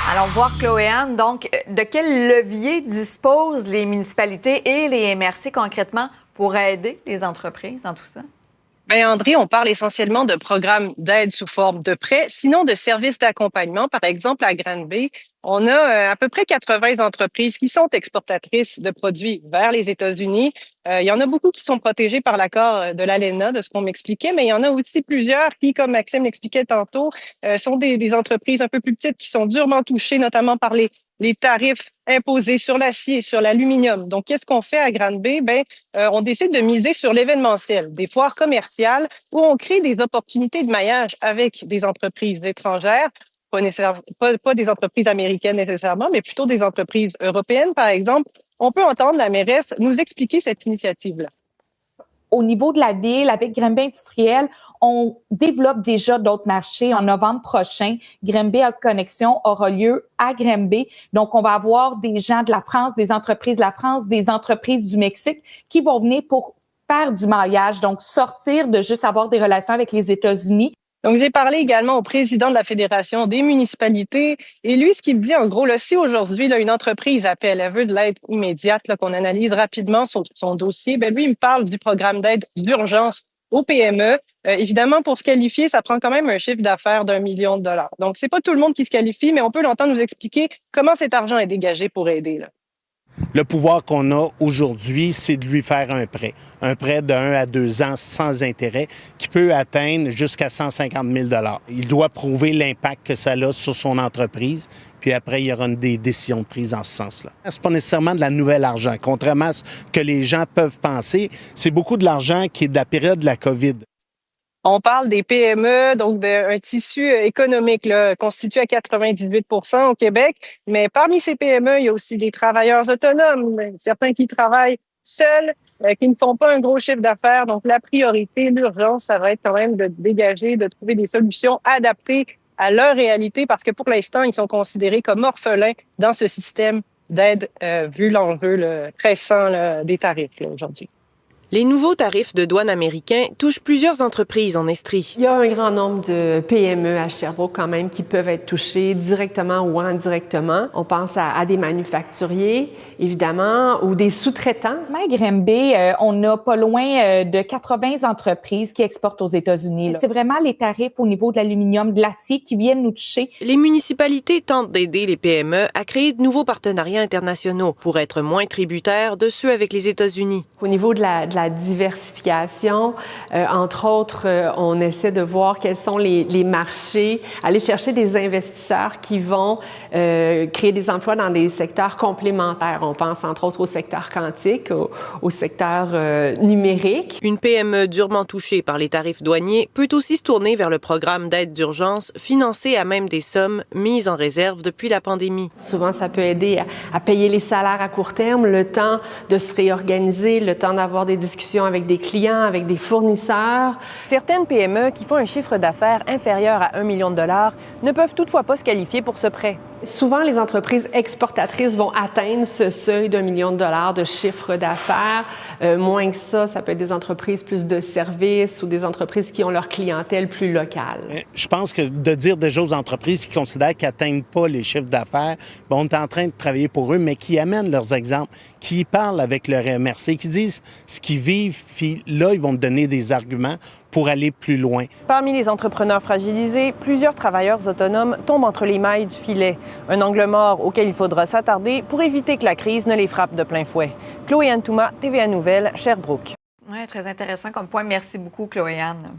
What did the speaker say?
Allons voir, Chloé-Anne, donc, de quel levier disposent les municipalités et les MRC concrètement pour aider les entreprises dans tout ça? Bien, André, on parle essentiellement de programmes d'aide sous forme de prêts, sinon de services d'accompagnement. Par exemple, à Granby, on a à peu près 80 entreprises qui sont exportatrices de produits vers les États-Unis. Il y en a beaucoup qui sont protégées par l'accord de l'ALENA, de ce qu'on m'expliquait, mais il y en a aussi plusieurs qui, comme Maxime l'expliquait tantôt, sont des entreprises un peu plus petites qui sont durement touchées, notamment par les tarifs imposés sur l'acier et sur l'aluminium. Donc, qu'est-ce qu'on fait à Granby? Bien, on décide de miser sur l'événementiel, des foires commerciales où on crée des opportunités de maillage avec des entreprises étrangères, pas des entreprises américaines nécessairement, mais plutôt des entreprises européennes, par exemple. On peut entendre la mairesse nous expliquer cette initiative-là. Au niveau de la ville, avec Granby Industriel, on développe déjà d'autres marchés. En novembre prochain, Granby Connexion aura lieu à Granby. Donc, on va avoir des gens de la France, des entreprises de la France, des entreprises du Mexique qui vont venir pour faire du maillage, donc sortir de juste avoir des relations avec les États-Unis. Donc, j'ai parlé également au président de la Fédération des municipalités. Et lui, ce qu'il me dit, en gros, là, si aujourd'hui, là, une entreprise appelle, elle veut de l'aide immédiate, là, qu'on analyse rapidement son dossier, bien, lui, il me parle du programme d'aide d'urgence aux PME. Évidemment, pour se qualifier, ça prend quand même un chiffre d'affaires d'1 million de dollars. Donc, c'est pas tout le monde qui se qualifie, mais on peut l'entendre nous expliquer comment cet argent est dégagé pour aider, là. Le pouvoir qu'on a aujourd'hui, c'est de lui faire un prêt de 1 à 2 ans sans intérêt qui peut atteindre jusqu'à 150 000 $. Il doit prouver l'impact que ça a sur son entreprise, puis après, il y aura des décisions prises en ce sens-là. Ce n'est pas nécessairement de la nouvelle argent. Contrairement à ce que les gens peuvent penser, c'est beaucoup de l'argent qui est de la période de la COVID. On parle des PME, donc d'un tissu économique là, constitué à 98 % au Québec. Mais parmi ces PME, il y a aussi des travailleurs autonomes, certains qui travaillent seuls, qui ne font pas un gros chiffre d'affaires. Donc, la priorité, l'urgence, ça va être quand même de dégager, de trouver des solutions adaptées à leur réalité parce que pour l'instant, ils sont considérés comme orphelins dans ce système d'aide, vu l'enjeu pressant des tarifs aujourd'hui. Les nouveaux tarifs de douane américains touchent plusieurs entreprises en Estrie. Il y a un grand nombre de PME à Sherbrooke quand même qui peuvent être touchées directement ou indirectement. On pense à des manufacturiers, évidemment, ou des sous-traitants. À Granby, on a pas loin de 80 entreprises qui exportent aux États-Unis. C'est vraiment les tarifs au niveau de l'aluminium, de l'acier qui viennent nous toucher. Les municipalités tentent d'aider les PME à créer de nouveaux partenariats internationaux pour être moins tributaires de ceux avec les États-Unis. Au niveau de la diversification, entre autres, on essaie de voir quels sont les marchés, aller chercher des investisseurs qui vont créer des emplois dans des secteurs complémentaires. On pense entre autres au secteur quantique, au secteur numérique. Une PME durement touchée par les tarifs douaniers peut aussi se tourner vers le programme d'aide d'urgence financé à même des sommes mises en réserve depuis la pandémie. Souvent, ça peut aider à payer les salaires à court terme, le temps de se réorganiser, le temps d'avoir des discussions avec des clients, avec des fournisseurs. Certaines PME qui font un chiffre d'affaires inférieur à 1 million de dollars ne peuvent toutefois pas se qualifier pour ce prêt. Souvent, les entreprises exportatrices vont atteindre ce seuil d'1 million de dollars de chiffre d'affaires. Moins que ça peut être des entreprises plus de services ou des entreprises qui ont leur clientèle plus locale. Je pense que de dire déjà aux entreprises qui considèrent qu'ils n'atteignent pas les chiffres d'affaires, on est en train de travailler pour eux, mais qui amènent leurs exemples, qui parlent avec leur MRC, qui disent ce qu'ils vivent, puis là, ils vont me donner des arguments pour aller plus loin. Parmi les entrepreneurs fragilisés, plusieurs travailleurs autonomes tombent entre les mailles du filet. Un angle mort auquel il faudra s'attarder pour éviter que la crise ne les frappe de plein fouet. Chloé-Anne Touma, TVA Nouvelles, Sherbrooke. Oui, très intéressant comme point. Merci beaucoup, Chloé-Anne.